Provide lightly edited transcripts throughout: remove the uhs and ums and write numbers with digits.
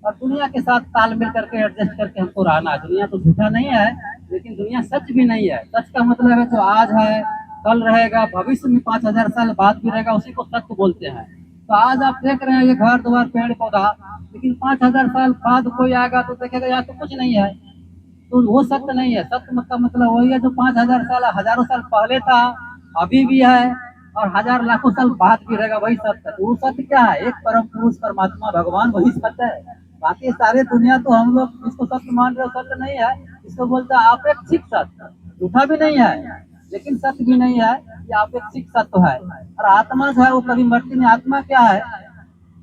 और दुनिया के साथ तालमेल करके एडजस्ट करके हमको रहना है। दुनिया तो झूठा नहीं है, लेकिन दुनिया सच भी नहीं है। सच का मतलब है जो आज है, कल रहेगा, भविष्य में 5,000 साल बाद भी रहेगा, उसी को सत्य बोलते हैं। तो आज आप देख रहे हैं ये घर द्वार पेड़ पौधा, लेकिन 5,000 साल बाद कोई आएगा तो देखेगा यहाँ तो कुछ नहीं है। तो वो सत्य नहीं है। सत्य का मतलब वही है जो 5,000 साल, हजारों साल पहले था, अभी भी है, और हजार लाखों साल बाद भी रहेगा, वही सत्य है। तो वो सत्य क्या है? एक परम पुरुष परमात्मा भगवान, वही सत्य है। बाकी सारे दुनिया तो हम लोग इसको सत्य मान रहे हो, सत्य नहीं है। इसको बोलते हैं अपेक्षित सत्य। झूठा भी नहीं है, लेकिन सत्य भी नहीं है, ये अपेक्षित सत्य है। और आत्मा जो है वो कभी मरती नहीं। आत्मा क्या है?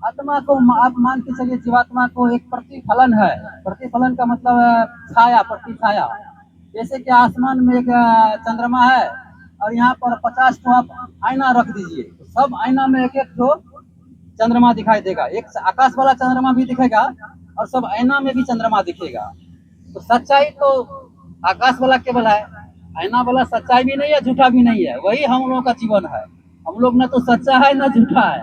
आत्मा को आप मान के चलिए, जीवात्मा को एक प्रतिफलन है। प्रतिफलन का मतलब है छाया, प्रतिछाया। जैसे कि आसमान में एक चंद्रमा है, और यहाँ पर 50 को आप आईना रख दीजिए, तो सब आईना में एक एक तो चंद्रमा दिखाई देगा। एक आकाश वाला चंद्रमा भी दिखेगा, और सब आईना में भी चंद्रमा दिखेगा। तो सच्चाई तो आकाश वाला केवल है, आईना वाला सच्चाई भी नहीं है, झूठा भी नहीं है। वही हम लोगों का जीवन है। हम लोग न तो सच्चा है न झूठा है,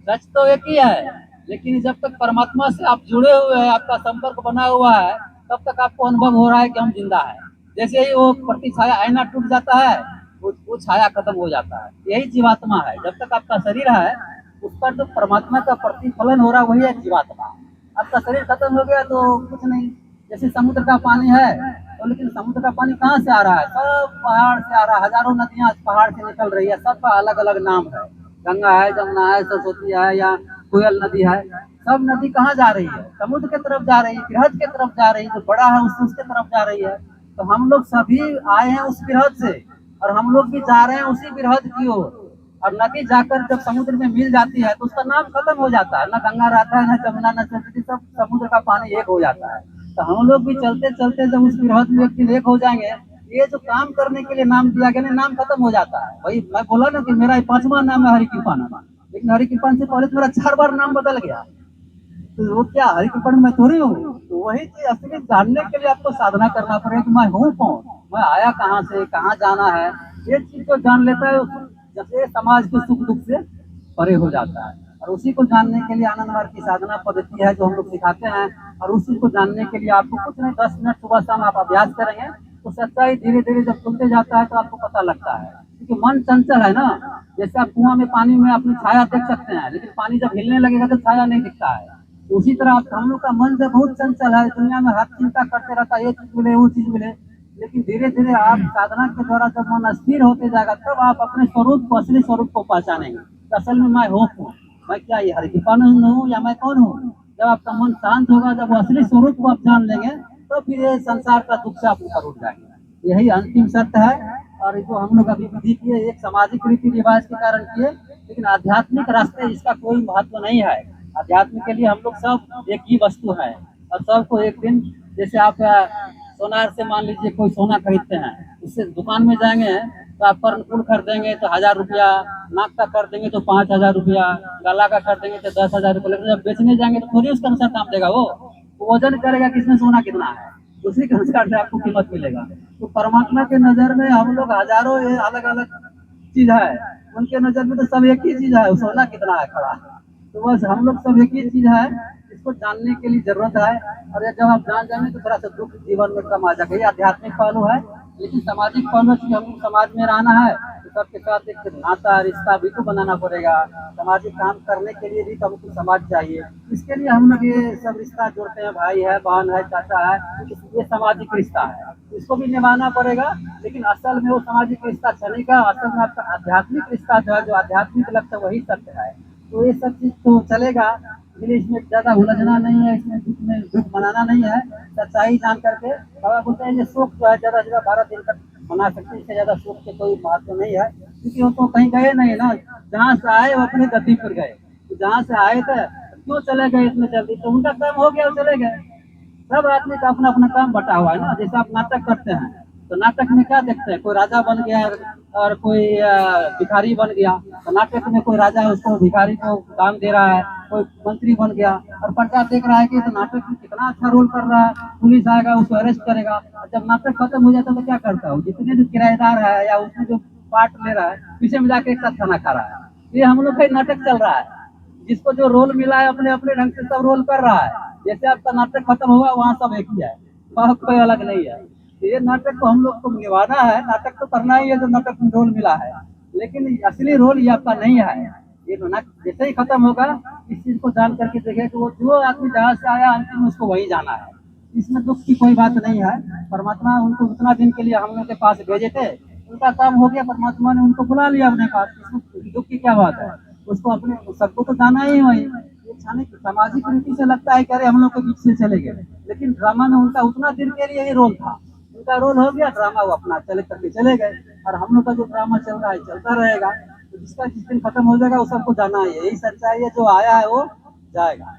सच तो एक ही है। लेकिन जब तक परमात्मा से आप जुड़े हुए हैं, आपका संपर्क बना हुआ है, तब तक आपको अनुभव हो रहा है कि हम जिंदा है। जैसे ही वो प्रतिछाया आईना टूट जाता है, वो छाया खत्म हो जाता है। यही जीवात्मा है। जब तक आपका शरीर है, उस पर जो परमात्मा का प्रतिफलन हो रहा है, वही है जीवात्मा। आपका शरीर खत्म हो गया तो कुछ नहीं। जैसे समुद्र का पानी है, तो लेकिन समुद्र का पानी कहाँ से आ रहा है? सब पहाड़ से आ रहा है। हजारों नदियां पहाड़ से निकल रही है, सबका अलग अलग नाम है। गंगा है, जमुना है, सरस्वती है, या कोयल नदी है। सब नदी कहाँ जा रही है? समुद्र की तरफ जा रही है, बृहद की तरफ जा रही है। जो बड़ा है उसके तरफ जा रही है। तो हम लोग सभी आए हैं उस बृहद से, और हम लोग भी जा रहे हैं उसी बृहद की ओर। और नदी जाकर जब समुद्र में मिल जाती है, तो उसका नाम खत्म हो जाता है। न गंगा रहता है, न जमुना, न सरस्वती, सब समुद्र का पानी एक हो जाता है। तो हम लोग भी चलते चलते जब उस बृहद में एक दिन एक हो जाएंगे, ये जो काम करने के लिए नाम दिया गया ना, नाम खत्म हो जाता है। वही मैं बोला ना कि मेरा 5वां नाम है हरि कृपान, लेकिन हरि कृपान से पहले तो मेरा 4 बार नाम बदल गया। तो वो क्या, हरि कृपान मैं थोड़ी हूँ? तो वही चीज असली जानने के लिए आपको साधना करना पड़ेगा कि मैं हूँ कौन, मैं आया कहाँ से, कहाँ जाना है। ये चीज को जान लेता है, जैसे समाज के सुख दुख से परे हो जाता है। और उसी को जानने के लिए आनंद मार्ग की साधना पद्धति है जो हम लोग सिखाते हैं। और उसी को जानने के लिए आपको कुछ नहीं, 10 मिनट सुबह शाम आप अभ्यास करेंगे, तो सच्चाई धीरे धीरे जब खुलते जाता है तो आपको पता लगता है। क्योंकि मन चंचल है ना। जैसे आप कुआं में पानी में अपनी छाया देख सकते हैं, लेकिन पानी जब हिलने लगेगा तो छाया नहीं दिखता है। तो उसी तरह हम लोग का मन जब बहुत चंचल है, दुनिया में हर चिंता करते रहता है, ये चीज मिले वो चीज मिले। लेकिन धीरे धीरे आप साधना के द्वारा जब मन स्थिर होते जाएगा, तब आप अपने स्वरूप को, असली स्वरूप को पहचानेंगे। तो असल में मैं हूँ कौन, मैं क्या ये हरि कृपान हूँ या मैं कौन हूँ? जब आपका मन शांत होगा, जब वो असली स्वरूप को आप जान लेंगे, तो फिर ये संसार का दुख से आप ऊपर उठ जाएंगे। यही अंतिम सत्य है। और जो हम लोग अभी विधि किए, एक सामाजिक रीति रिवाज के कारण किए, लेकिन आध्यात्मिक रास्ते इसका कोई महत्व नहीं है। अध्यात्म के लिए हम लोग सब एक ही वस्तु है, और सबको एक दिन, जैसे आप सोनार से मान लीजिए कोई सोना खरीदते हैं, उससे दुकान में जाएंगे तो आप कर्णफूल खरीदेंगे तो 1,000 रुपया, नाक का कर देंगे तो 5,000 रुपया, गला का कर देंगे तो 10,000 रुपया। लेकिन जब बेचने जाएंगे तो थोड़ी उसके अनुसार दाम देगा। वो वजन करेगा कि इसमें सोना कितना है, उसी के अनुसार से आपको कीमत मिलेगा। तो परमात्मा के नजर में हम लोग हजारों अलग अलग चीज है, उनके नजर में तो सब एक ही चीज है, सोना कितना है खड़ा। तो बस हम लोग सब एक ही चीज है, इसको जानने के लिए जरूरत है। और ये जब आप जान जाएंगे तो थोड़ा सा दुख जीवन में कम आ जाएगा। ये आध्यात्मिक पहलू है। लेकिन सामाजिक पहलू से हम समाज में रहना है, तो सबके साथ एक नाता रिश्ता भी तो बनाना पड़ेगा। सामाजिक काम करने के लिए भी तो हमको समाज चाहिए। इसके लिए हम लोग ये सब रिश्ता जोड़ते हैं, भाई है, बहन है, चाचा है, ये सामाजिक रिश्ता है, इसको भी निभाना पड़ेगा। लेकिन असल में वो सामाजिक रिश्ता चलेगा, असल में आपका आध्यात्मिक रिश्ता जो है, जो आध्यात्मिक लक्ष्य, वही सत्य है। तो ये सब चीज तो चलेगा, इसलिए इसमें ज्यादा उलझना नहीं है, इसमें दुख मनाना नहीं है। सच्चाई जान करके बाबा बोलते हैं ये शोक जो है ज्यादा से ज्यादा 12 दिन तक मना सकते हैं, इससे ज्यादा शोक के कोई महत्व नहीं है। क्योंकि वो तो कहीं गए नहीं ना, जहाँ से आए वो अपनी गति पर गए। तो जहाँ से आए थे क्यों चले गए इतने जल्दी? तो उनका काम हो गया, वो चले गए। सब आदमी का अपना अपना काम बटा हुआ है ना। जैसे आप नाटक करते हैं, तो नाटक में क्या देखते हैं? कोई राजा बन गया और कोई भिखारी बन गया। तो नाटक में कोई राजा है, उसको भिखारी को काम दे रहा है, कोई मंत्री बन गया, और प्रजा देख रहा है कि तो नाटक में कितना अच्छा रोल कर रहा है, पुलिस आएगा उसको अरेस्ट करेगा। और जब नाटक खत्म हो जाता है तो क्या करता है? जितने जो किराएदार है या उसमें जो पार्ट ले रहा है, पीछे में जाके एक साथ खाना खा रहा है। ये हम लोग का नाटक चल रहा है। जिसको जो रोल मिला है, अपने अपने ढंग से सब रोल कर रहा है। जैसे आपका नाटक खत्म हुआ वहाँ सब एक ही है, वहाँ कोई अलग नहीं है। तो ये नाटक को हम लोग को निभाना है, नाटक तो करना ही है जो नाटक में रोल मिला है, लेकिन असली रोल ये आपका नहीं है। ये तो नाटक जैसे ही खत्म होगा इस चीज को जान करके देखे कि वो जो आदमी जहाँ से आया अंतिम में उसको वही जाना है। इसमें दुख की कोई बात नहीं है। परमात्मा उनको उतना दिन के लिए हम लोग के पास भेजे थे, उनका काम हो गया, परमात्मा ने उनको बुला लिया अपने पास, इसमें दुख की क्या बात है। उसको अपने सबको तो जाना ही वही। ये सामाजिक रीति से लगता है कि अरे हम लोग के बीच से चले गए, लेकिन ड्रामा में उनका उतना दिन के लिए ही रोल था, उनका रोल हो गया, ड्रामा वो अपना चले करके चले गए। और हम लोग का जो ड्रामा चल रहा है चलता रहेगा। तो जिसका जिस दिन खत्म हो जाएगा वो सबको जाना है, यही सच्चाई है, जो आया है वो जाएगा।